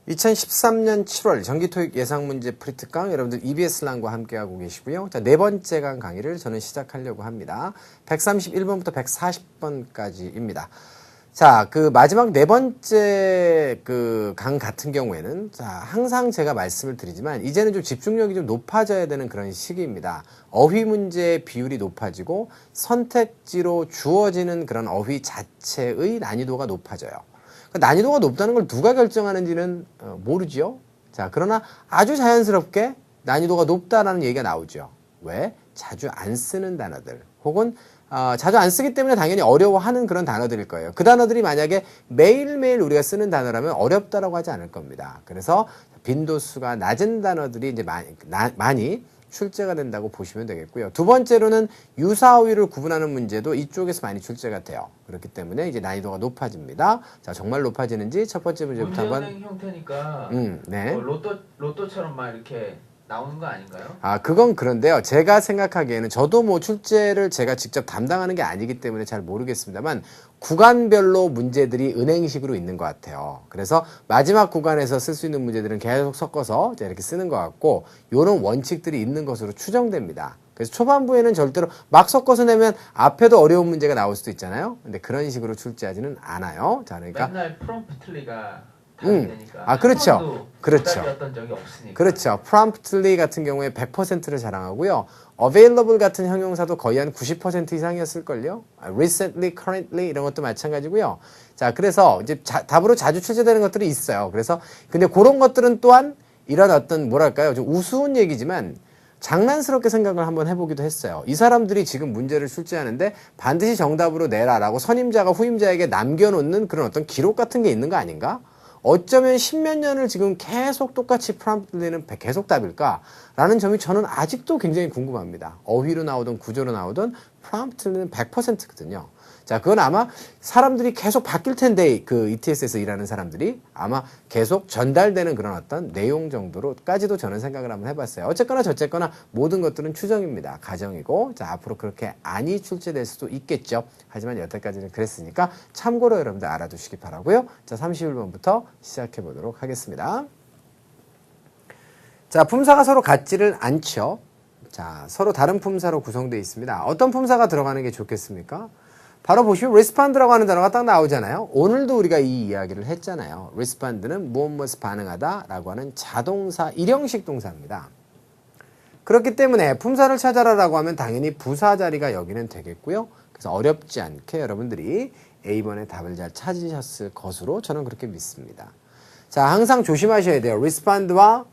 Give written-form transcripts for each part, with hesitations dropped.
2013년 7월 정기토익 예상문제 프리특강 여러분들 EBS랑과 함께하고 계시고요. 자, 네 번째 강 강의를 저는 시작하려고 합니다. 131번부터 140번까지입니다. 자, 그 마지막 네 번째 그 강 같은 경우에는 자, 항상 제가 말씀을 드리지만 이제는 좀 집중력이 좀 높아져야 되는 그런 시기입니다. 어휘 문제의 비율이 높아지고 선택지로 주어지는 그런 어휘 자체의 난이도가 높아져요. 난이도가 높다는 걸 누가 결정하는지는 모르죠. 자, 그러나 아주 자연스럽게 난이도가 높다라는 얘기가 나오죠. 왜? 자주 안 쓰는 단어들 혹은 자주 안 쓰기 때문에 당연히 어려워하는 그런 단어들일 거예요. 그 단어들이 만약에 매일매일 우리가 쓰는 단어라면 어렵다라고 하지 않을 겁니다. 그래서 빈도수가 낮은 단어들이 이제 많이 출제가 된다고 보시면 되겠고요. 두 번째로는 유사어휘를 구분하는 문제도 이쪽에서 많이 출제가 돼요. 그렇기 때문에 이제 난이도가 높아집니다. 자, 정말 높아지는지 첫 번째 문제부터 한번. 문제은행 형태니까 네. 로또처럼 막 이렇게 나오는 거 아닌가요? 아, 그건 그런데요. 제가 생각하기에는 저도 뭐 출제를 제가 직접 담당하는 게 아니기 때문에 잘 모르겠습니다만 구간별로 문제들이 은행식으로 있는 것 같아요. 그래서 마지막 구간에서 쓸 수 있는 문제들은 계속 섞어서 이렇게 쓰는 것 같고 이런 원칙들이 있는 것으로 추정됩니다. 그래서 초반부에는 절대로 막 섞어서 내면 앞에도 어려운 문제가 나올 수도 있잖아요. 근데 그런 식으로 출제하지는 않아요. 자, 그러니까 맨날 프롬프트리가 되니까. 아, 그렇죠. 그렇죠. 적이 없으니까. 그렇죠. promptly 같은 경우에 100%를 자랑하고요. available 같은 형용사도 거의 한 90% 이상이었을걸요. recently, currently 이런 것도 마찬가지고요. 자, 그래서 이제 답으로 자주 출제되는 것들이 있어요. 그래서 근데 그런 것들은 또한 이런 어떤 뭐랄까요? 좀 우스운 얘기지만 장난스럽게 생각을 한번 해보기도 했어요. 이 사람들이 지금 문제를 출제하는데 반드시 정답으로 내라라고 선임자가 후임자에게 남겨놓는 그런 어떤 기록 같은 게 있는 거 아닌가? 어쩌면 십몇 년을 지금 계속 똑같이 프롬프트리는 계속 답일까? 라는 점이 저는 아직도 굉장히 궁금합니다. 어휘로 나오든 구조로 나오든 프롬프트리는 100%거든요. 자, 그건 아마 사람들이 계속 바뀔 텐데 그 ETS에서 일하는 사람들이 아마 계속 전달되는 그런 어떤 내용 정도로까지도 저는 생각을 한번 해봤어요. 어쨌거나 저쨌거나 모든 것들은 추정입니다. 가정이고 자, 앞으로 그렇게 안이 출제될 수도 있겠죠. 하지만 여태까지는 그랬으니까 참고로 여러분들 알아두시기 바라고요. 자, 31번부터 시작해 보도록 하겠습니다. 자, 품사가 서로 같지를 않죠. 자, 서로 다른 품사로 구성되어 있습니다. 어떤 품사가 들어가는 게 좋겠습니까? 바로 보시면 respond라고 하는 단어가 딱 나오잖아요. 오늘도 우리가 이 이야기를 했잖아요. respond는 무엇 반응하다 라고 하는 자동사 일형식 동사입니다. 그렇기 때문에 품사를 찾아라라고 하면 당연히 부사 자리가 여기는 되겠고요. 그래서 어렵지 않게 여러분들이 A번의 답을 잘 찾으셨을 것으로 저는 그렇게 믿습니다. 자, 항상 조심하셔야 돼요. respond와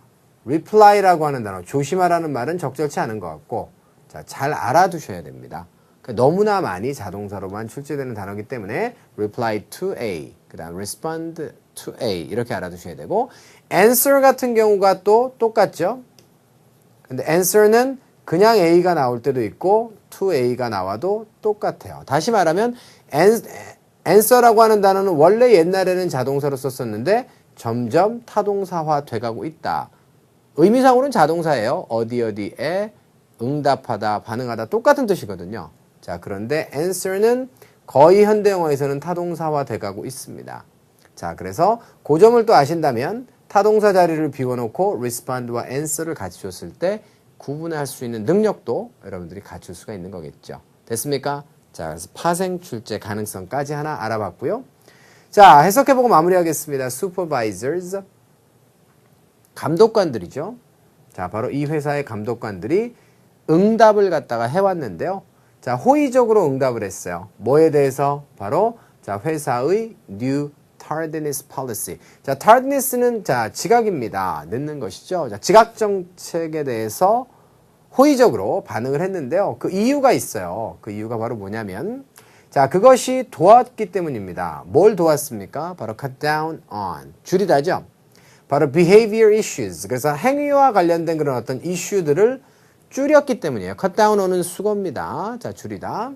reply라고 하는 단어, 조심하라는 말은 적절치 않은 것 같고 자, 잘 알아두셔야 됩니다. 너무나 많이 자동사로만 출제되는 단어이기 때문에 reply to A, 그 다음 respond to A 이렇게 알아두셔야 되고 answer 같은 경우가 또 똑같죠. 근데 answer는 그냥 A가 나올 때도 있고 to A가 나와도 똑같아요. 다시 말하면 answer라고 하는 단어는 원래 옛날에는 자동사로 썼었는데 점점 타동사화 돼가고 있다. 의미상으로는 자동사예요. 어디에 응답하다, 반응하다 똑같은 뜻이거든요. 자, 그런데 answer는 거의 현대영어에서는 타동사화 돼가고 있습니다. 자, 그래서 그 점을 또 아신다면 타동사 자리를 비워놓고 respond와 answer를 같이 줬을 때 구분할 수 있는 능력도 여러분들이 갖출 수가 있는 거겠죠. 됐습니까? 자, 그래서 파생 출제 가능성까지 하나 알아봤고요. 자, 해석해보고 마무리하겠습니다. supervisors, 감독관들이죠. 자, 바로 이 회사의 감독관들이 응답을 갖다가 해왔는데요. 자, 호의적으로 응답을 했어요. 뭐에 대해서? 바로 자, 회사의 new tardiness policy. 자, tardiness는 자, 지각입니다. 늦는 것이죠. 자, 지각 정책에 대해서 호의적으로 반응을 했는데요. 그 이유가 있어요. 그 이유가 바로 뭐냐면 자, 그것이 도왔기 때문입니다. 뭘 도왔습니까? 바로 cut down on. 줄이다죠. 바로 behavior issues. 그래서 행위와 관련된 그런 어떤 이슈들을 줄였기 때문이에요. cut down on은 수거입니다. 자, 줄이다.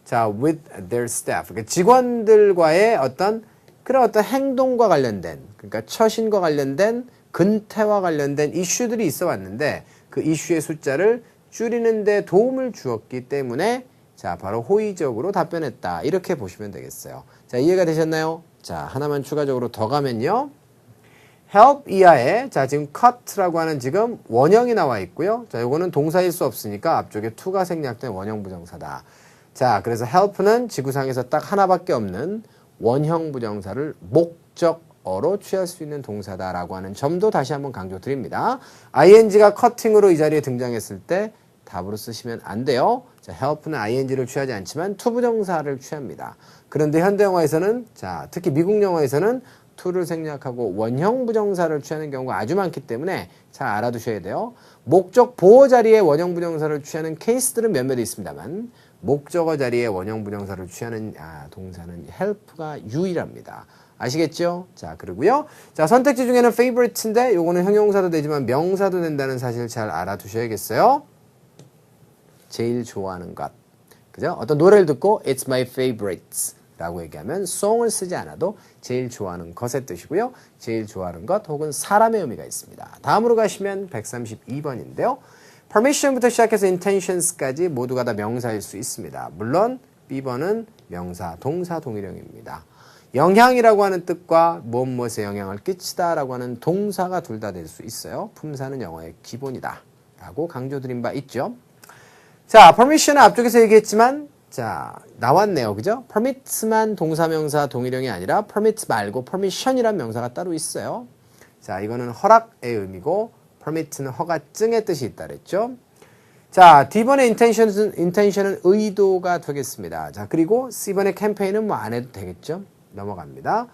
자, with their staff. 그러니까 직원들과의 어떤 그런 어떤 행동과 관련된, 그러니까 처신과 관련된, 근태와 관련된 이슈들이 있어 왔는데 그 이슈의 숫자를 줄이는 데 도움을 주었기 때문에 자, 바로 호의적으로 답변했다. 이렇게 보시면 되겠어요. 자, 이해가 되셨나요? 자, 하나만 추가적으로 더 가면요. help 이하에 자 지금 cut라고 하는 지금 원형이 나와 있고요. 자 요거는 동사일 수 없으니까 앞쪽에 to가 생략된 원형 부정사다. 자 그래서 help는 지구상에서 딱 하나밖에 없는 원형 부정사를 목적어로 취할 수 있는 동사다라고 하는 점도 다시 한번 강조드립니다. ing가 cutting으로 이 자리에 등장했을 때 답으로 쓰시면 안 돼요. 자, help는 ing를 취하지 않지만 to 부정사를 취합니다. 그런데 현대 영화에서는 자, 특히 미국 영화에서는 to를 생략하고 원형 부정사를 취하는 경우가 아주 많기 때문에 잘 알아두셔야 돼요. 목적 보호 자리에 원형 부정사를 취하는 케이스들은 몇몇 있습니다만 목적어 자리에 원형 부정사를 취하는 동사는 help가 유일합니다. 아시겠죠? 자, 그리고요. 자, 선택지 중에는 favorite인데 요거는 형용사도 되지만 명사도 된다는 사실 잘 알아두셔야겠어요. 제일 좋아하는 것. 그죠? 어떤 노래를 듣고 It's my favorites 라고 얘기하면 song을 쓰지 않아도 제일 좋아하는 것의 뜻이고요. 제일 좋아하는 것 혹은 사람의 의미가 있습니다. 다음으로 가시면 132번인데요. permission부터 시작해서 intentions까지 모두가 다 명사일 수 있습니다. 물론 B번은 명사, 동사, 동일형입니다. 영향이라고 하는 뜻과 무엇에 영향을 끼치다 라고 하는 동사가 둘 다 될 수 있어요. 품사는 영어의 기본이다 라고 강조드린 바 있죠. 자, permission은 앞쪽에서 얘기했지만 자, 나왔네요. 그죠? permit만 동사명사 동일형이 아니라 permit 말고 permission이란 명사가 따로 있어요. 자, 이거는 허락의 의미고 permit는 허가증의 뜻이 있다 그랬죠. 자, D번의 intention은 의도가 되겠습니다. 자, 그리고 C번의 campaign은 뭐 안 해도 되겠죠. 넘어갑니다.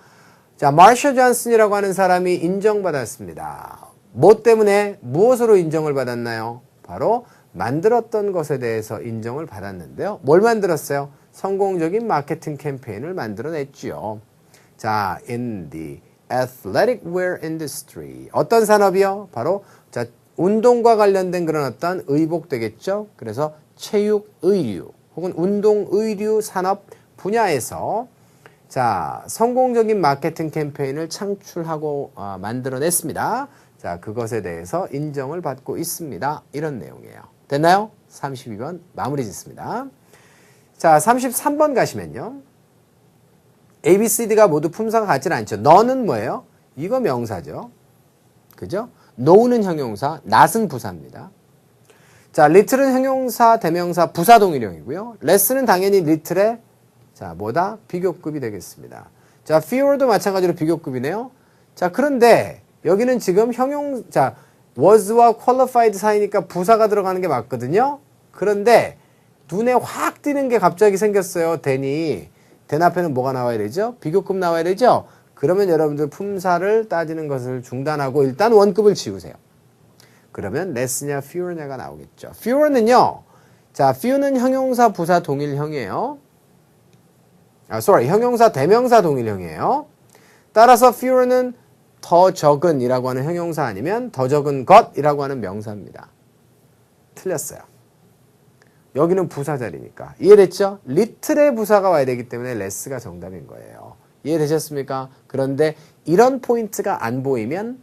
자, 마셔 존슨이라고 하는 사람이 인정받았습니다. 뭐 때문에 무엇으로 인정을 받았나요? 바로 만들었던 것에 대해서 인정을 받았는데요. 뭘 만들었어요? 성공적인 마케팅 캠페인을 만들어냈지요. 자, in the athletic wear industry. 어떤 산업이요? 바로 자, 운동과 관련된 그런 어떤 의복 되겠죠. 그래서 체육, 의류 혹은 운동, 의류 산업 분야에서 자, 성공적인 마케팅 캠페인을 창출하고 만들어냈습니다. 자, 그것에 대해서 인정을 받고 있습니다. 이런 내용이에요. 됐나요? 32번 마무리 짓습니다. 자, 33번 가시면요. A, B, C, D가 모두 품사가 같지는 않죠. 너는 뭐예요? 이거 명사죠. 그죠? no는 형용사, not은 부사입니다. 자, little은 형용사, 대명사, 부사 동일형이고요. less는 당연히 little의 자, 뭐다? 비교급이 되겠습니다. 자, fewer도 마찬가지로 비교급이네요. 자, 그런데 여기는 지금 자, was와 qualified 사이니까 부사가 들어가는 게 맞거든요. 그런데 눈에 확 띄는 게 갑자기 생겼어요. then이. then 앞에는 뭐가 나와야 되죠? 비교급 나와야 되죠? 그러면 여러분들 품사를 따지는 것을 중단하고 일단 원급을 지우세요. 그러면 less냐 fewer냐가 나오겠죠. fewer는요. 자, few는 형용사 부사 동일형이에요. 형용사 대명사 동일형이에요. 따라서 fewer는 더 적은 이라고 하는 형용사 아니면 더 적은 것이라고 하는 명사입니다. 틀렸어요. 여기는 부사 자리니까. 이해됐죠? little의 부사가 와야 되기 때문에 less가 정답인 거예요. 이해되셨습니까? 그런데 이런 포인트가 안 보이면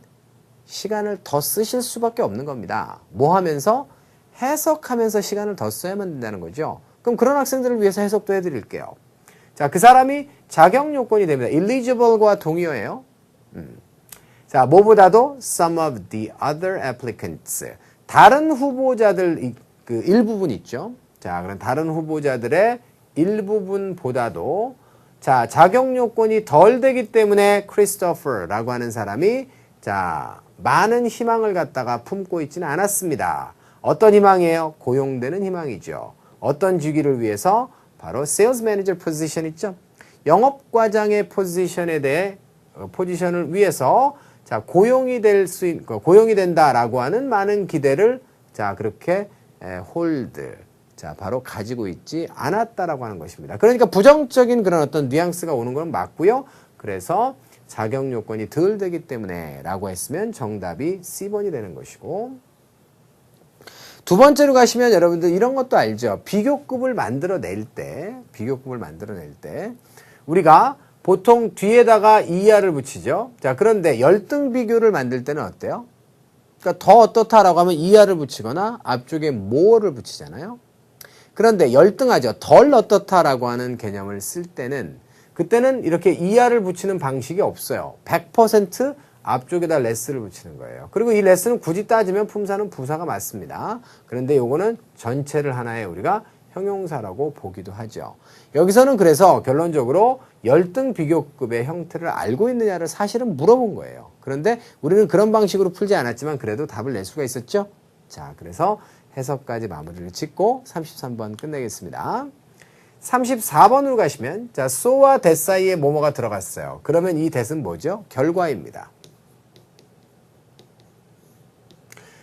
시간을 더 쓰실 수밖에 없는 겁니다. 뭐 하면서? 해석하면서 시간을 더 써야만 된다는 거죠. 그럼 그런 학생들을 위해서 해석도 해드릴게요. 자, 그 사람이 자격 요건이 됩니다. eligible과 동의어예요. 자, 뭐보다도 some of the other applicants. 다른 후보자들 그 일부분 있죠. 자, 그럼 다른 후보자들의 일부분보다도 자, 자격 요건이 덜 되기 때문에 크리스토퍼라고 하는 사람이 자, 많은 희망을 갖다가 품고 있지는 않았습니다. 어떤 희망이에요? 고용되는 희망이죠. 어떤 직위를 위해서? 바로 sales manager position 있죠. 영업과장의 포지션에 대해 포지션을 위해서 자, 고용이 된다라고 하는 많은 기대를 자, 그렇게 홀드 자, 바로 가지고 있지 않았다라고 하는 것입니다. 그러니까 부정적인 그런 어떤 뉘앙스가 오는 건 맞고요. 그래서 자격 요건이 덜 되기 때문에 라고 했으면 정답이 C번이 되는 것이고 두 번째로 가시면 여러분들 이런 것도 알죠. 비교급을 만들어낼 때 우리가 보통 뒤에다가 이하를 붙이죠. 자, 그런데 열등 비교를 만들 때는 어때요? 그러니까 더 어떻다라고 하면 이하를 붙이거나 앞쪽에 more를 붙이잖아요. 그런데 열등하죠. 덜 어떻다라고 하는 개념을 쓸 때는 그때는 이렇게 이하를 붙이는 방식이 없어요. 100% 앞쪽에다 레스를 붙이는 거예요. 그리고 이 레스는 굳이 따지면 품사는 부사가 맞습니다. 그런데 요거는 전체를 하나의 우리가 형용사라고 보기도 하죠. 여기서는 그래서 결론적으로 열등 비교급의 형태를 알고 있느냐를 사실은 물어본 거예요. 그런데 우리는 그런 방식으로 풀지 않았지만 그래도 답을 낼 수가 있었죠. 자, 그래서 해석까지 마무리를 짓고 33번 끝내겠습니다. 34번으로 가시면 자, so와 that 사이에 뭐뭐가 들어갔어요. 그러면 이 that은 뭐죠? 결과입니다.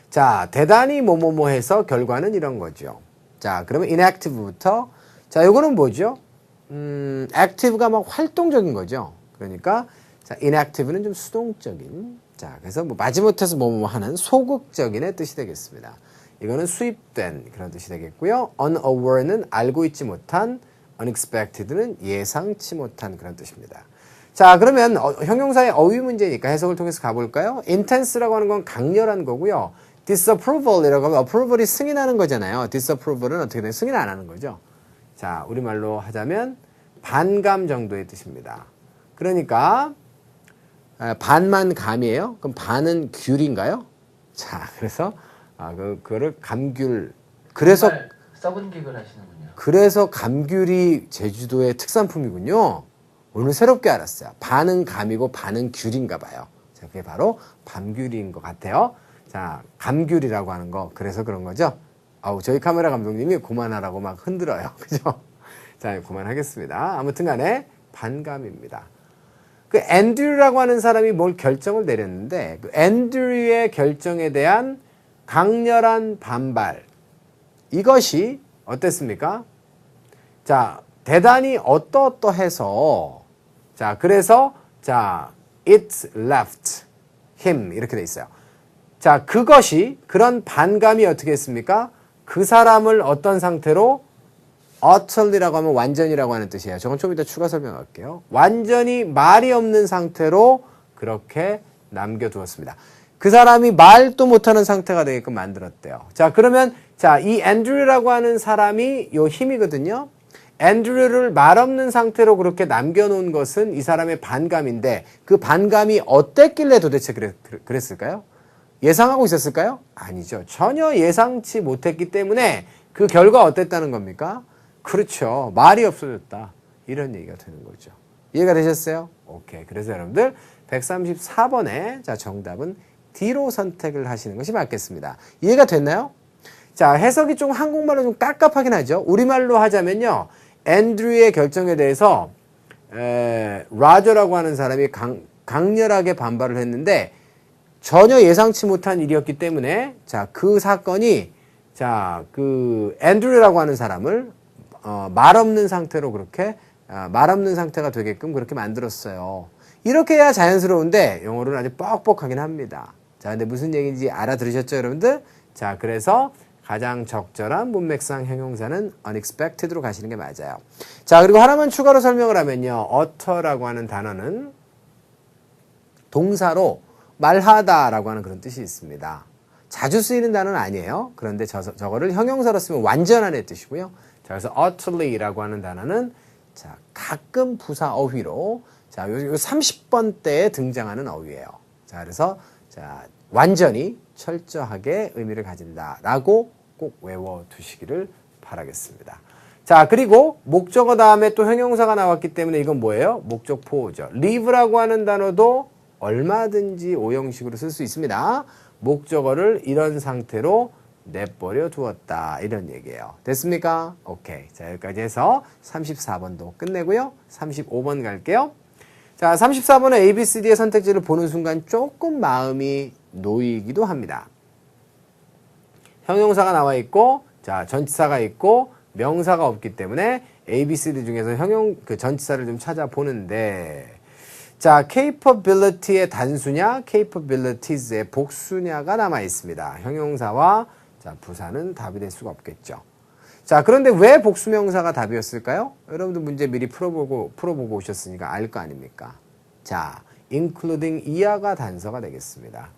자, 대단히 뭐뭐뭐 해서 결과는 이런 거죠. 자, 그러면 inactive부터 자, 요거는 뭐죠? active가 막 활동적인 거죠. 그러니까 자, inactive는 좀 수동적인. 자, 그래서 뭐 마지못해서 뭐뭐 하는 소극적인의 뜻이 되겠습니다. 이거는 수입된 그런 뜻이 되겠고요. unaware는 알고 있지 못한, unexpected는 예상치 못한 그런 뜻입니다. 자, 그러면 형용사의 어휘 문제니까 해석을 통해서 가볼까요? intense라고 하는 건 강렬한 거고요. disapproval이라고 하면 approval이 승인하는 거잖아요. disapproval은 어떻게 돼요? 승인 안 하는 거죠. 자, 우리말로 하자면 반감 정도의 뜻입니다. 그러니까 반만 감이에요? 그럼 반은 귤인가요? 자, 그래서 그거를 감귤. 그래서 썩은 객을 하시는군요. 그래서 감귤이 제주도의 특산품이군요. 오늘 새롭게 알았어요. 반은 감이고 반은 귤인가 봐요. 자, 그게 바로 밤귤인 것 같아요. 자, 감귤이라고 하는 거. 그래서 그런 거죠. 저희 카메라 감독님이 그만하라고 막 흔들어요. 그죠? 자, 그만하겠습니다. 아무튼 간에 반감입니다. 그 앤드류라고 하는 사람이 뭘 결정을 내렸는데 그 앤드류의 결정에 대한 강렬한 반발. 이것이 어땠습니까? 자, 대단히 어떠어떠해서 자, 그래서 자, it left him 이렇게 돼 있어요. 자, 그것이 그런 반감이 어떻게 했습니까? 그 사람을 어떤 상태로 utterly라고 하면 완전이라고 하는 뜻이에요. 저건 좀 이따 추가 설명할게요. 완전히 말이 없는 상태로 그렇게 남겨두었습니다. 그 사람이 말도 못하는 상태가 되게끔 만들었대요. 자, 그러면 자, 이 앤드류라고 하는 사람이 요 힘이거든요. 앤드류를 말 없는 상태로 그렇게 남겨놓은 것은 이 사람의 반감인데 그 반감이 어땠길래 도대체 그랬을까요? 예상하고 있었을까요? 아니죠. 전혀 예상치 못했기 때문에 그 결과 어땠다는 겁니까? 그렇죠. 말이 없어졌다. 이런 얘기가 되는 거죠. 이해가 되셨어요? 오케이. 그래서 여러분들 134번에 자, 정답은 D로 선택을 하시는 것이 맞겠습니다. 이해가 됐나요? 자, 해석이 좀 한국말로 좀 깝깝하긴 하죠. 우리말로 하자면요. 앤드류의 결정에 대해서 라저라고 하는 사람이 강렬하게 반발을 했는데 전혀 예상치 못한 일이었기 때문에 자, 그 사건이 자, 그 앤드류라고 하는 사람을 말 없는 상태로 그렇게 말 없는 상태가 되게끔 그렇게 만들었어요. 이렇게 해야 자연스러운데 영어로는 아주 뻑뻑하긴 합니다. 자, 근데 무슨 얘기인지 알아들으셨죠, 여러분들? 자, 그래서 가장 적절한 문맥상 형용사는 unexpected로 가시는 게 맞아요. 자, 그리고 하나만 추가로 설명을 하면요. utter라고 하는 단어는 동사로 말하다라고 하는 그런 뜻이 있습니다. 자주 쓰이는 단어는 아니에요. 그런데 저거를 형용사로 쓰면 완전한의 뜻이고요. 자, 그래서 utterly라고 하는 단어는 자, 가끔 부사 어휘로 자, 요 30번대에 등장하는 어휘예요. 자, 그래서 자, 완전히 철저하게 의미를 가진다라고 꼭 외워두시기를 바라겠습니다. 자, 그리고 목적어 다음에 또 형용사가 나왔기 때문에 이건 뭐예요? 목적포어죠. leave라고 하는 단어도 얼마든지 오형식으로 쓸 수 있습니다. 목적어를 이런 상태로 내버려 두었다. 이런 얘기예요. 됐습니까? 오케이. 자, 여기까지 해서 34번도 끝내고요. 35번 갈게요. 자, 34번은 A, B, C, D의 선택지를 보는 순간 조금 마음이 놓이기도 합니다. 형용사가 나와 있고, 자, 전치사가 있고, 명사가 없기 때문에 A, B, C, D 중에서 전치사를 좀 찾아보는데, 자, capability의 단수냐, capabilities의 복수냐가 남아 있습니다. 형용사와 자, 부사는 답이 될 수가 없겠죠. 자, 그런데 왜 복수명사가 답이었을까요? 여러분들 문제 미리 풀어보고 오셨으니까 알 거 아닙니까? 자, including 이하가 단서가 되겠습니다.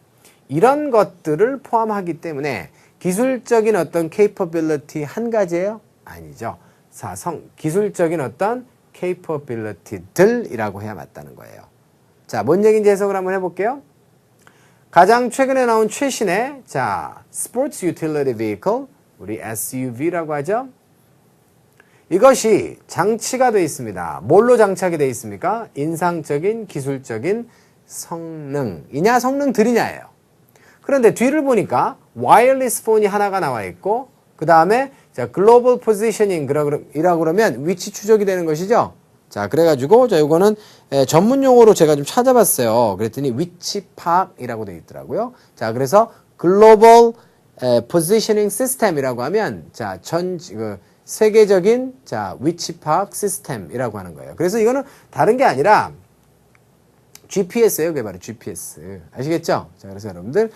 이런 것들을 포함하기 때문에 기술적인 어떤 capability 한 가지예요? 아니죠. 자, 기술적인 어떤 capability들이라고 해야 맞다는 거예요. 자, 뭔 얘기인지 해석을 한번 해볼게요. 가장 최근에 나온 최신의 자, Sports Utility Vehicle, 우리 SUV라고 하죠. 이것이 장치가 되어 있습니다. 뭘로 장착이 되어 있습니까? 인상적인 기술적인 성능이냐 성능들이냐예요. 그런데 뒤를 보니까 와이어리스 폰이 하나가 나와 있고 그 다음에 자 글로벌 포지셔닝이라고 그러면 위치 추적이 되는 것이죠. 자 그래가지고 자 이거는 전문 용어로 제가 좀 찾아봤어요. 그랬더니 위치 파악이라고 되어 있더라고요. 자 그래서 글로벌 포지셔닝 시스템이라고 하면 자 세계적인 자 위치 파악 시스템이라고 하는 거예요. 그래서 이거는 다른 게 아니라 GPS예요. 그게 바로 GPS. 아시겠죠? 자, 그래서 여러분들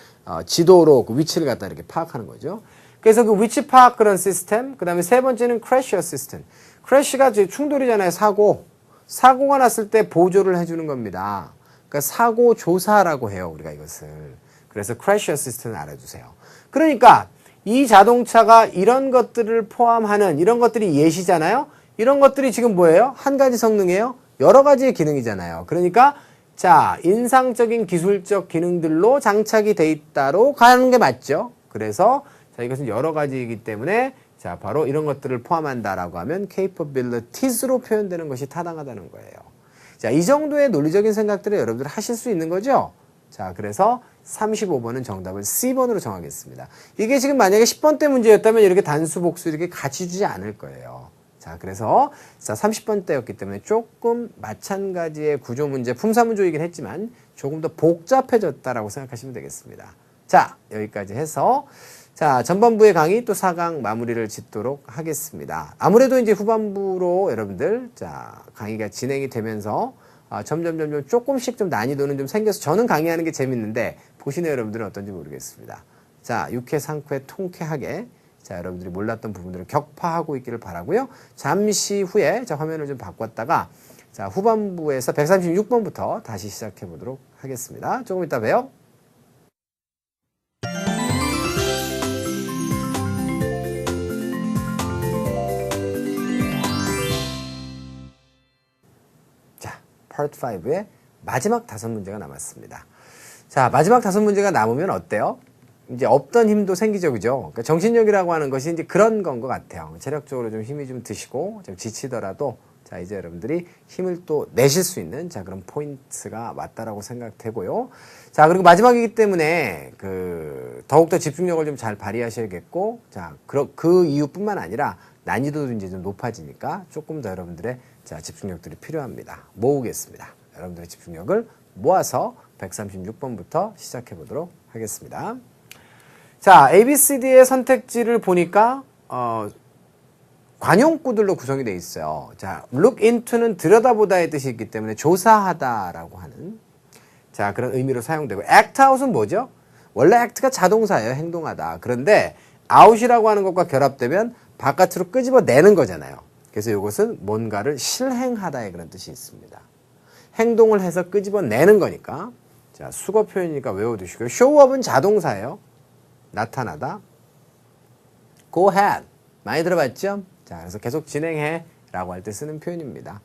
지도로 그 위치를 갖다 이렇게 파악하는 거죠. 그래서 그 위치 파악 그런 시스템, 그 다음에 세 번째는 크래시 어시스턴트. 크래시가 충돌이잖아요. 사고가 났을 때 보조를 해주는 겁니다. 그러니까 사고 조사라고 해요. 우리가 이것을. 그래서 크래시 어시스턴트 알아주세요. 그러니까 이 자동차가 이런 것들을 포함하는 이런 것들이 예시잖아요. 이런 것들이 지금 뭐예요? 한 가지 성능이에요? 여러 가지의 기능이잖아요. 그러니까 자, 인상적인 기술적 기능들로 장착이 돼 있다로 가는 게 맞죠. 그래서 자, 이것은 여러 가지이기 때문에 자, 바로 이런 것들을 포함한다라고 하면 capabilities로 표현되는 것이 타당하다는 거예요. 자, 이 정도의 논리적인 생각들을 여러분들 하실 수 있는 거죠. 자, 그래서 35번은 정답을 C번으로 정하겠습니다. 이게 지금 만약에 10번 때 문제였다면 이렇게 단수, 복수 이렇게 같이 주지 않을 거예요. 자, 그래서 자, 30번 때였기 때문에 조금 마찬가지의 구조 문제, 품사문조이긴 했지만 조금 더 복잡해졌다라고 생각하시면 되겠습니다. 자, 여기까지 해서 자, 전반부의 강의 또 4강 마무리를 짓도록 하겠습니다. 아무래도 이제 후반부로 여러분들 자, 강의가 진행이 되면서 점점 조금씩 좀 난이도는 좀 생겨서 저는 강의하는 게 재밌는데 보시는 여러분들은 어떤지 모르겠습니다. 자, 유쾌, 상쾌, 통쾌하게 자, 여러분들이 몰랐던 부분들을 격파하고 있기를 바라고요. 잠시 후에 자, 화면을 좀 바꿨다가 자, 후반부에서 136번부터 다시 시작해 보도록 하겠습니다. 조금 이따 봬요. 자, Part 5의 마지막 5문제가 남았습니다. 자, 마지막 5문제가 남으면 어때요? 이제 없던 힘도 생기죠, 그죠? 그러니까 정신력이라고 하는 것이 이제 그런 건 것 같아요. 체력적으로 좀 힘이 좀 드시고, 좀 지치더라도, 자, 이제 여러분들이 힘을 또 내실 수 있는, 자, 그런 포인트가 맞다라고 생각되고요. 자, 그리고 마지막이기 때문에, 더욱더 집중력을 좀 잘 발휘하셔야겠고, 자, 그 이유뿐만 아니라, 난이도도 이제 좀 높아지니까, 조금 더 여러분들의, 자, 집중력들이 필요합니다. 모으겠습니다. 여러분들의 집중력을 모아서 136번부터 시작해 보도록 하겠습니다. 자, ABCD의 선택지를 보니까 관용구들로 구성이 되어 있어요. 자, look into는 들여다보다의 뜻이 있기 때문에 조사하다라고 하는 자, 그런 의미로 사용되고 act out은 뭐죠? 원래 act가 자동사예요. 행동하다. 그런데 out이라고 하는 것과 결합되면 바깥으로 끄집어내는 거잖아요. 그래서 이것은 뭔가를 실행하다의 그런 뜻이 있습니다. 행동을 해서 끄집어내는 거니까 자, 수거 표현이니까 외워두시고요. show up은 자동사예요. 나타나다. Go ahead. 많이 들어봤죠? 자, 그래서 계속 진행해 라고 할 때 쓰는 표현입니다.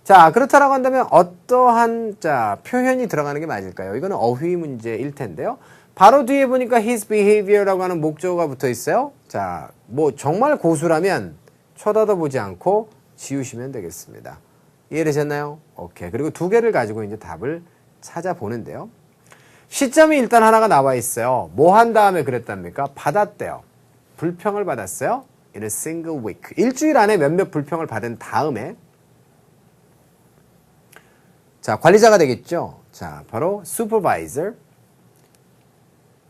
자, 그렇다라고 한다면 어떠한 자, 표현이 들어가는 게 맞을까요? 이거는 어휘 문제일 텐데요. 바로 뒤에 보니까 his behavior라고 하는 목적어가 붙어 있어요. 자, 뭐 정말 고수라면 쳐다보지 않고 지우시면 되겠습니다. 이해되셨나요? 오케이. 그리고 두 개를 가지고 이제 답을 찾아보는데요. 시점이 일단 하나가 나와 있어요. 뭐 한 다음에 그랬답니까? 받았대요. 불평을 받았어요. In a single week. 일주일 안에 몇몇 불평을 받은 다음에 자, 관리자가 되겠죠. 자, 바로 supervisor.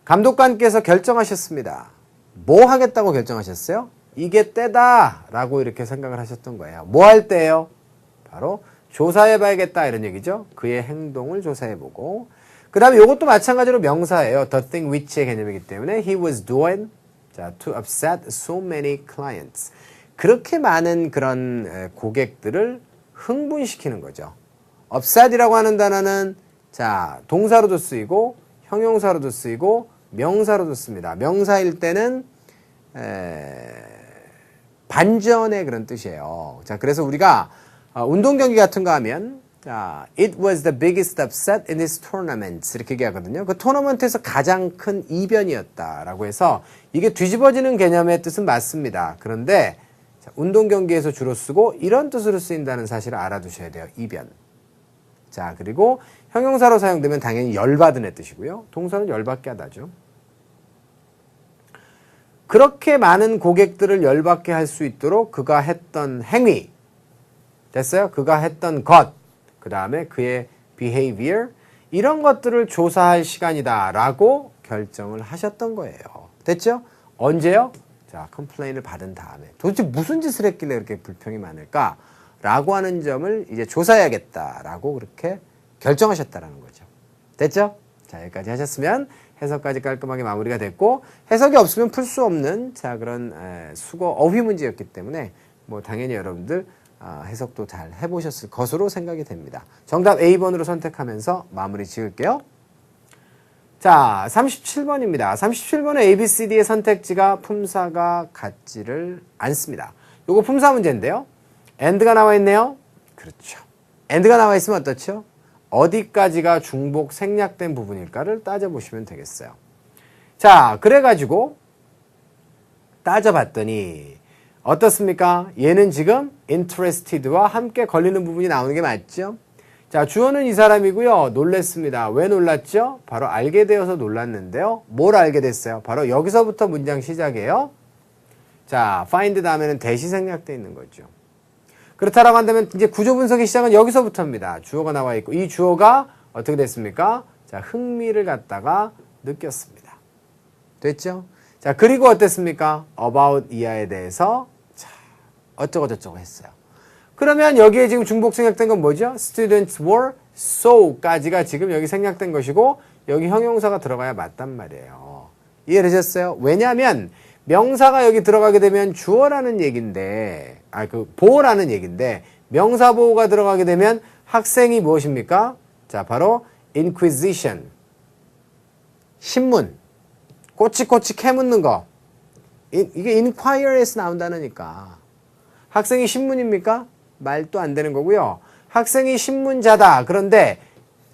감독관께서 결정하셨습니다. 뭐 하겠다고 결정하셨어요? 이게 때다 라고 이렇게 생각을 하셨던 거예요. 뭐 할 때예요? 바로 조사해봐야겠다 이런 얘기죠. 그의 행동을 조사해보고 그 다음에 이것도 마찬가지로 명사예요. The thing which의 개념이기 때문에 he was doing 자, to upset so many clients. 그렇게 많은 그런 고객들을 흥분시키는 거죠. upset이라고 하는 단어는 자, 동사로도 쓰이고 형용사로도 쓰이고 명사로도 씁니다. 명사일 때는 반전의 그런 뜻이에요. 자, 그래서 우리가 운동 경기 같은 거 하면 자, it was the biggest upset in this tournament. 이렇게 얘기하거든요. 그 토너먼트에서 가장 큰 이변이었다라고 해서 이게 뒤집어지는 개념의 뜻은 맞습니다. 그런데 자, 운동 경기에서 주로 쓰고 이런 뜻으로 쓰인다는 사실을 알아두셔야 돼요. 이변. 자, 그리고 형용사로 사용되면 당연히 열받은 의 뜻이고요. 동사는 열받게 하다죠. 그렇게 많은 고객들을 열받게 할 수 있도록 그가 했던 행위. 됐어요? 그가 했던 것. 그 다음에 그의 behavior. 이런 것들을 조사할 시간이다 라고 결정을 하셨던 거예요. 됐죠? 언제요? 자, 컴플레인을 받은 다음에. 도대체 무슨 짓을 했길래 이렇게 불평이 많을까? 라고 하는 점을 이제 조사해야겠다 라고 그렇게 결정하셨다라는 거죠. 됐죠? 자, 여기까지 하셨으면 해석까지 깔끔하게 마무리가 됐고, 해석이 없으면 풀 수 없는 자 그런 수거 어휘 문제였기 때문에 뭐 당연히 여러분들 해석도 잘 해보셨을 것으로 생각이 됩니다. 정답 A번으로 선택하면서 마무리 지을게요. 자, 37번입니다. 37번의 ABCD의 선택지가 품사가 같지를 않습니다. 요거 품사 문제인데요. and가 나와 있네요. 그렇죠. and가 나와 있으면 어떻죠? 어디까지가 중복 생략된 부분일까를 따져보시면 되겠어요. 자, 그래가지고 따져봤더니 어떻습니까? 얘는 지금 interested와 함께 걸리는 부분이 나오는 게 맞죠? 자, 주어는 이 사람이고요. 놀랬습니다. 왜 놀랐죠? 바로 알게 되어서 놀랐는데요. 뭘 알게 됐어요? 바로 여기서부터 문장 시작이에요. 자, find 다음에는 대시 생략되어 있는 거죠. 그렇다라고 한다면 이제 구조 분석의 시작은 여기서부터입니다. 주어가 나와 있고 이 주어가 어떻게 됐습니까? 자, 흥미를 갖다가 느꼈습니다. 됐죠? 자, 그리고 어땠습니까? about 이하에 대해서 자, 어쩌고 저쩌고 했어요. 그러면 여기에 지금 중복 생략된 건 뭐죠? students were so까지가 지금 여기 생략된 것이고 여기 형용사가 들어가야 맞단 말이에요. 이해되셨어요? 왜냐하면 명사가 여기 들어가게 되면 주어라는 얘기인데, 보어라는 얘기인데, 명사 보호가 들어가게 되면 학생이 무엇입니까? 자, 바로 inquisition. 신문. 꼬치꼬치 캐묻는 거. 이게 inquire에서 나온다니까. 학생이 신문입니까? 말도 안 되는 거고요. 학생이 신문자다. 그런데,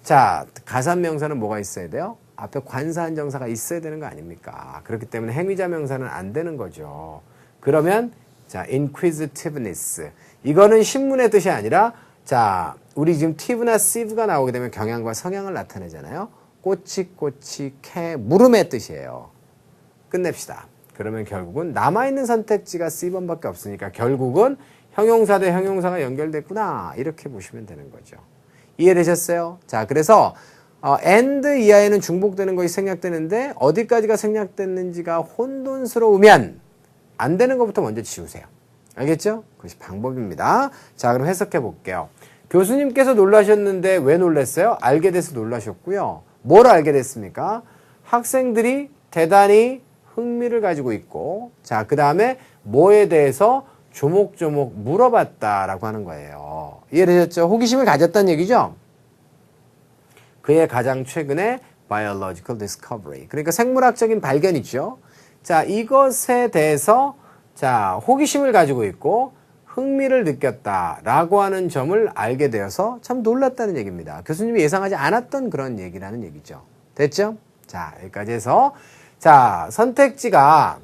자, 가산명사는 뭐가 있어야 돼요? 앞에 관사한 정사가 있어야 되는 거 아닙니까? 그렇기 때문에 행위자 명사는 안 되는 거죠. 그러면 자, inquisitiveness. 이거는 신문의 뜻이 아니라 자, 우리 지금 tive나 sieve가 나오게 되면 경향과 성향을 나타내잖아요. 꼬치꼬치 캐 물음의 뜻이에요. 끝냅시다. 그러면 결국은 남아있는 선택지가 C번밖에 없으니까 결국은 형용사 대 형용사가 연결됐구나. 이렇게 보시면 되는 거죠. 이해되셨어요? 자, 그래서 and 이하에는 중복되는 것이 생략되는데 어디까지가 생략됐는지가 혼돈스러우면 안 되는 것부터 먼저 지우세요. 알겠죠? 그것이 방법입니다. 자, 그럼 해석해 볼게요. 교수님께서 놀라셨는데 왜 놀랐어요? 알게 돼서 놀라셨고요. 뭘 알게 됐습니까? 학생들이 대단히 흥미를 가지고 있고 자, 그 다음에 뭐에 대해서 조목조목 물어봤다라고 하는 거예요. 이해되셨죠? 호기심을 가졌다는 얘기죠? 그의 가장 최근의 biological discovery. 그러니까 생물학적인 발견이죠. 자, 이것에 대해서 자, 호기심을 가지고 있고 흥미를 느꼈다라고 하는 점을 알게 되어서 참 놀랐다는 얘기입니다. 교수님이 예상하지 않았던 그런 얘기라는 얘기죠. 됐죠? 자, 여기까지 해서 자, 선택지가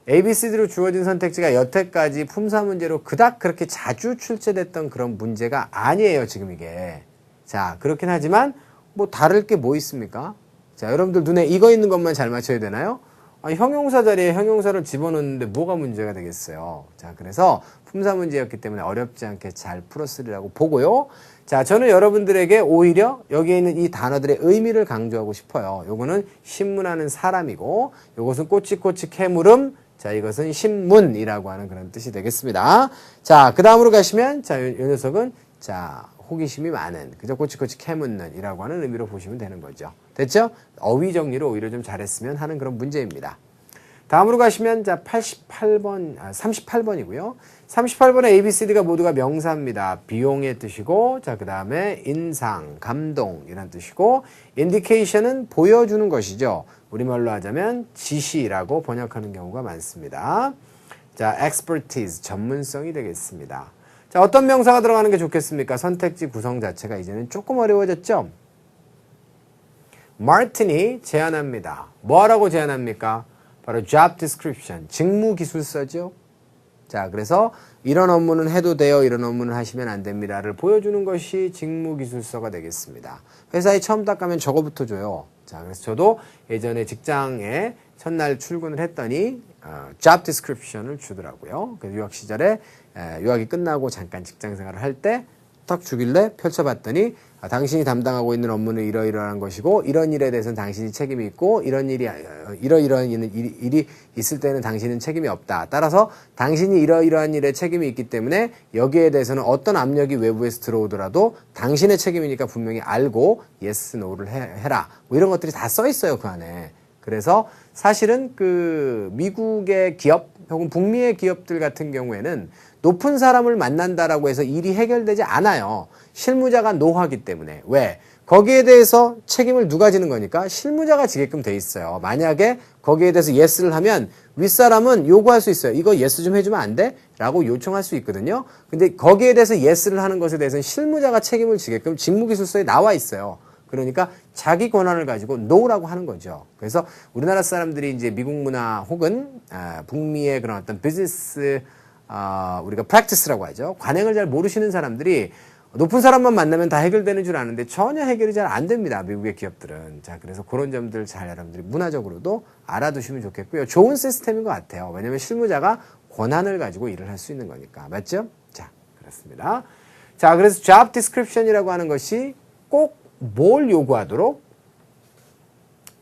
ABCD로 주어진 선택지가 여태까지 품사 문제로 그닥 그렇게 자주 출제됐던 그런 문제가 아니에요, 지금 이게. 자, 그렇긴 하지만 뭐 다를 게 뭐 있습니까? 자, 여러분들 눈에 이거 있는 것만 잘 맞춰야 되나요? 아니, 형용사 자리에 형용사를 집어넣는데 뭐가 문제가 되겠어요. 자, 그래서 품사 문제였기 때문에 어렵지 않게 잘 풀었으리라고 보고요. 자, 저는 여러분들에게 오히려 여기에 있는 이 단어들의 의미를 강조하고 싶어요. 요거는 신문하는 사람이고 요것은 꼬치꼬치 캐물음. 자, 이것은 신문이라고 하는 그런 뜻이 되겠습니다. 자, 그 다음으로 가시면 자, 요 녀석은 자, 호기심이 많은, 그죠? 꼬치꼬치 캐묻는 이라고 하는 의미로 보시면 되는 거죠. 됐죠? 어휘 정리를 오히려 좀 잘했으면 하는 그런 문제입니다. 다음으로 가시면 자, 38번이고요. 38번의 ABCD가 모두가 명사입니다. 비용의 뜻이고, 자, 그 다음에 인상, 감동 이란 뜻이고, indication은 보여주는 것이죠. 우리말로 하자면 지시라고 번역하는 경우가 많습니다. 자, expertise, 전문성이 되겠습니다. 자, 어떤 명사가 들어가는 게 좋겠습니까? 선택지 구성 자체가 이제는 조금 어려워졌죠? 마틴이 제안합니다. 뭐라고 제안합니까? 바로 job description, 직무 기술서죠. 자, 그래서 이런 업무는 해도 돼요, 이런 업무는 하시면 안 됩니다를 보여주는 것이 직무 기술서가 되겠습니다. 회사에 처음 딱 가면 저거부터 줘요. 자, 그래서 저도 예전에 직장에 첫날 출근을 했더니 job description을 주더라고요. 그래서 유학 시절에 유학이 끝나고 잠깐 직장 생활을 할 때 딱 주길래 펼쳐봤더니 당신이 담당하고 있는 업무는 이러이러한 것이고 이런 일에 대해서는 당신이 책임이 있고 이런 일이 이러이러한 일이 있을 때는 당신은 책임이 없다. 따라서 당신이 이러이러한 일에 책임이 있기 때문에 여기에 대해서는 어떤 압력이 외부에서 들어오더라도 당신의 책임이니까 분명히 알고 yes, no를 해라. 뭐 이런 것들이 다 써 있어요, 그 안에. 그래서 사실은 그 미국의 기업 혹은 북미의 기업들 같은 경우에는 높은 사람을 만난다라고 해서 일이 해결되지 않아요. 실무자가 노하기 때문에. 왜? 거기에 대해서 책임을 누가 지는 거니까 실무자가 지게끔 돼 있어요. 만약에 거기에 대해서 예스를 하면 윗사람은 요구할 수 있어요. 이거 예스 좀 해주면 안 돼? 라고 요청할 수 있거든요. 근데 거기에 대해서 예스를 하는 것에 대해서는 실무자가 책임을 지게끔 직무기술서에 나와 있어요. 그러니까 자기 권한을 가지고 no라고 하는 거죠. 그래서 우리나라 사람들이 이제 미국 문화 혹은 북미의 그런 어떤 비즈니스 우리가 practice라고 하죠. 관행을 잘 모르시는 사람들이 높은 사람만 만나면 다 해결되는 줄 아는데 전혀 해결이 잘 안 됩니다. 미국의 기업들은. 자, 그래서 그런 점들 잘 여러분들이 문화적으로도 알아두시면 좋겠고요. 좋은 시스템인 것 같아요. 왜냐하면 실무자가 권한을 가지고 일을 할 수 있는 거니까. 맞죠? 자, 그렇습니다. 자, 그래서 job description이라고 하는 것이 꼭 뭘 요구하도록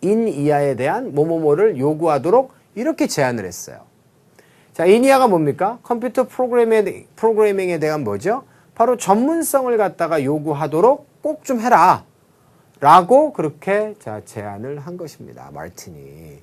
in 이하에 대한 뭐뭐뭐를 요구하도록 이렇게 제안을 했어요. 자, in 이하가 뭡니까? 컴퓨터 프로그래밍에 대한 뭐죠? 바로 전문성을 갖다가 요구하도록 꼭 좀 해라. 라고 그렇게 자, 제안을 한 것입니다. 마틴이.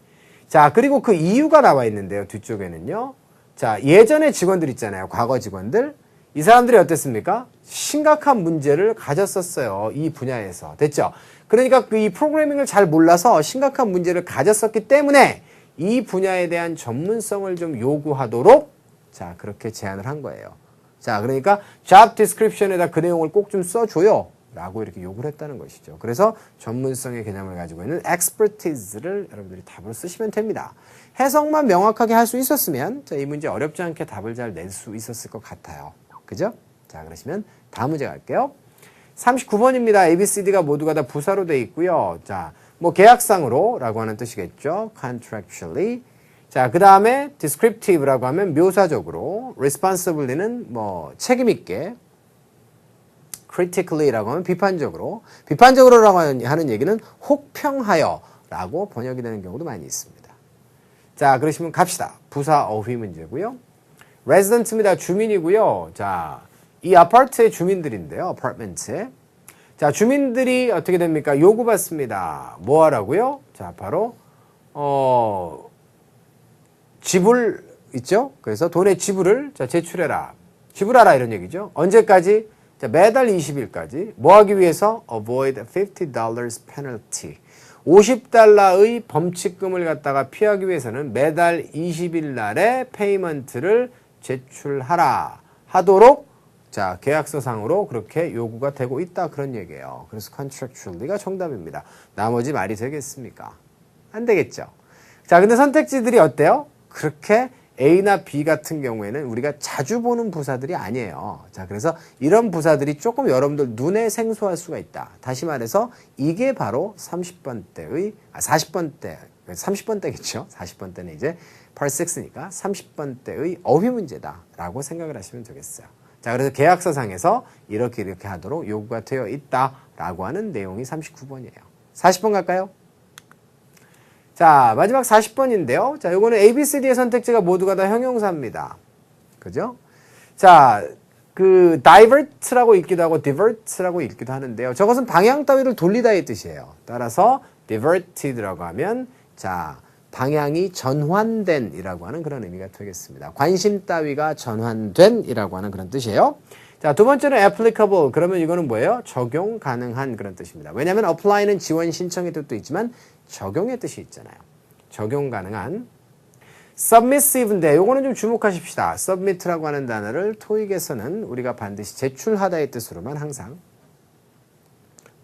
자, 그리고 그 이유가 나와 있는데요. 뒤쪽에는요. 자, 예전의 직원들 있잖아요. 과거 직원들. 이 사람들이 어땠습니까? 심각한 문제를 가졌었어요. 이 분야에서. 됐죠? 그러니까 이 프로그래밍을 잘 몰라서 심각한 문제를 가졌었기 때문에 이 분야에 대한 전문성을 좀 요구하도록 자, 그렇게 제안을 한 거예요. 자, 그러니까 job description에다 그 내용을 꼭 좀 써줘요. 라고 이렇게 요구를 했다는 것이죠. 그래서 전문성의 개념을 가지고 있는 expertise를 여러분들이 답으로 쓰시면 됩니다. 해석만 명확하게 할 수 있었으면 자, 이 문제 어렵지 않게 답을 잘 낼 수 있었을 것 같아요. 그죠? 자, 그러시면 다음 문제 갈게요. 39번입니다. A, B, C, D가 모두가 다 부사로 돼 있고요. 자, 뭐 계약상으로 라고 하는 뜻이겠죠. contractually. 자, 그 다음에 descriptive라고 하면 묘사적으로, responsibly는 뭐 책임있게, critically라고 하면 비판적으로, 비판적으로라고 하는 얘기는 혹평하여 라고 번역이 되는 경우도 많이 있습니다. 자, 그러시면 갑시다. 부사 어휘 문제고요. resident입니다. 주민이고요. 자, 이 아파트의 주민들인데요. 아파트먼트에. 자, 주민들이 어떻게 됩니까? 요구받습니다. 뭐 하라고요? 자, 바로 지불 있죠? 그래서 돈의 지불을 자, 제출해라. 지불하라 이런 얘기죠. 언제까지? 자, 매달 20일까지. 뭐 하기 위해서? Avoid $50 penalty. $50의 범칙금을 갖다가 피하기 위해서는 매달 20일 날에 페이먼트를 제출하라 하도록 자, 계약서상으로 그렇게 요구가 되고 있다 그런 얘기예요. 그래서 contractually가 정답입니다. 나머지 말이 되겠습니까? 안 되겠죠. 자, 근데 선택지들이 어때요? 그렇게 A나 B 같은 경우에는 우리가 자주 보는 부사들이 아니에요. 자, 그래서 이런 부사들이 조금 여러분들 눈에 생소할 수가 있다. 다시 말해서 이게 바로 30번대의 40번대 30번대겠죠. 40번대는 이제 part 6니까 30번대의 어휘 문제다라고 생각을 하시면 되겠어요. 자, 그래서 계약서상에서 이렇게 하도록 요구가 되어 있다라고 하는 내용이 39번이에요. 40번 갈까요? 자, 마지막 40번인데요. 자, 요거는 A, B, C, D의 선택지가 모두가 다 형용사입니다. 그죠? 자, 그 divert라고 읽기도 하고 divert라고 읽기도 하는데요. 저것은 방향 따위를 돌리다의 뜻이에요. 따라서 diverted라고 하면 자, 방향이 전환된 이라고 하는 그런 의미가 되겠습니다. 관심 따위가 전환된 이라고 하는 그런 뜻이에요. 자, 두 번째는 applicable. 그러면 이거는 뭐예요? 적용 가능한 그런 뜻입니다. 왜냐하면 apply는 지원 신청의 뜻도 있지만 적용의 뜻이 있잖아요. 적용 가능한. submissive인데 요거는 좀 주목하십시다. submit라고 하는 단어를 토익에서는 우리가 반드시 제출하다의 뜻으로만 항상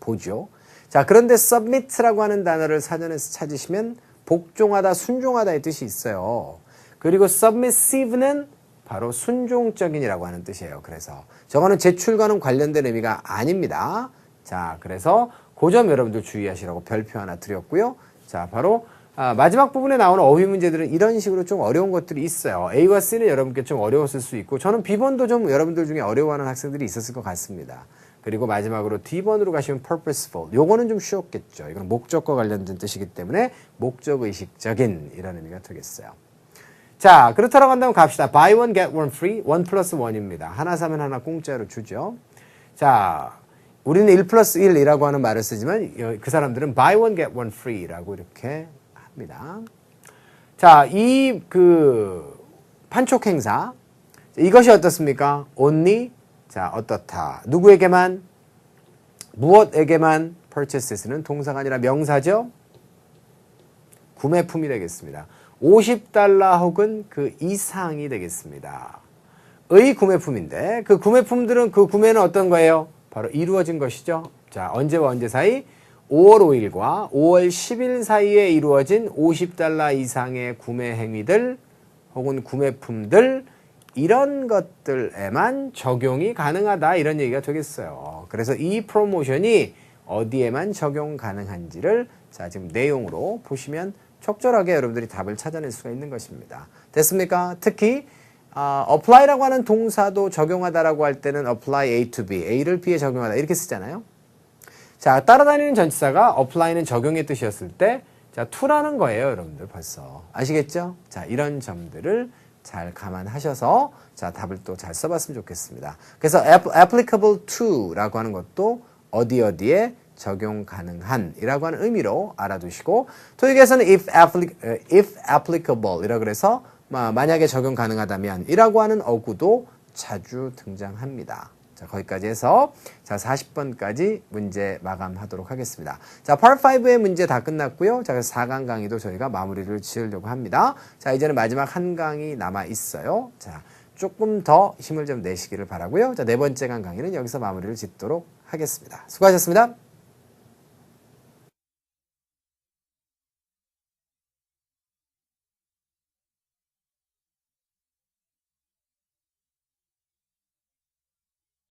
보죠. 자, 그런데 submit라고 하는 단어를 사전에서 찾으시면 복종하다, 순종하다의 뜻이 있어요. 그리고 submissive는 바로 순종적인이라고 하는 뜻이에요. 그래서 저거는 제출과는 관련된 의미가 아닙니다. 자, 그래서 그 점 여러분들 주의하시라고 별표 하나 드렸고요. 자, 바로 마지막 부분에 나오는 어휘 문제들은 이런 식으로 좀 어려운 것들이 있어요. A와 C는 여러분께 좀 어려웠을 수 있고 저는 B번도 좀 여러분들 중에 어려워하는 학생들이 있었을 것 같습니다. 그리고 마지막으로 D번으로 가시면 purposeful. 요거는 좀 쉬웠겠죠. 이건 목적과 관련된 뜻이기 때문에 목적의식적인 이런 의미가 되겠어요. 자, 그렇다고 한다면 갑시다. Buy one, get one free. 1 플러스 1입니다. 하나 사면 하나 공짜로 주죠. 자, 우리는 1 플러스 1이라고 하는 말을 쓰지만 그 사람들은 buy one, get one free라고 이렇게 합니다. 자, 이 판촉 행사. 이것이 어떻습니까? only. 자, 어떻다. 누구에게만? 무엇에게만? purchases는 동사가 아니라 명사죠. 구매품이 되겠습니다. $50 혹은 그 이상이 되겠습니다. 의 구매품인데 그 구매품들은 그 구매는 어떤 거예요? 바로 이루어진 것이죠. 자, 언제와 언제 사이? 5월 5일과 5월 10일 사이에 이루어진 $50 이상의 구매 행위들 혹은 구매품들 이런 것들에만 적용이 가능하다 이런 얘기가 되겠어요. 그래서 이 프로모션이 어디에만 적용 가능한지를 자, 지금 내용으로 보시면 적절하게 여러분들이 답을 찾아낼 수가 있는 것입니다. 됐습니까? 특히 apply라고 하는 동사도 적용하다라고 할 때는 apply A to B, A를 B에 적용하다 이렇게 쓰잖아요. 자, 따라다니는 전치사가 apply는 적용의 뜻이었을 때 자, to라는 거예요, 여러분들 벌써. 아시겠죠? 자, 이런 점들을 잘 감안하셔서 자, 답을 또 잘 써봤으면 좋겠습니다. 그래서 applicable to라고 하는 것도 어디에 적용 가능한 이라고 하는 의미로 알아두시고 토익에서는 if applicable 이라고 그래서 만약에 적용 가능하다면 이라고 하는 어구도 자주 등장합니다. 자, 거기까지 해서 자, 40번까지 문제 마감하도록 하겠습니다. 자, Part 5의 문제 다 끝났고요. 자, 4강 강의도 저희가 마무리를 지으려고 합니다. 자, 이제는 마지막 한 강이 남아 있어요. 자, 조금 더 힘을 좀 내시기를 바라고요. 자, 네 번째 강의는 여기서 마무리를 짓도록 하겠습니다. 수고하셨습니다.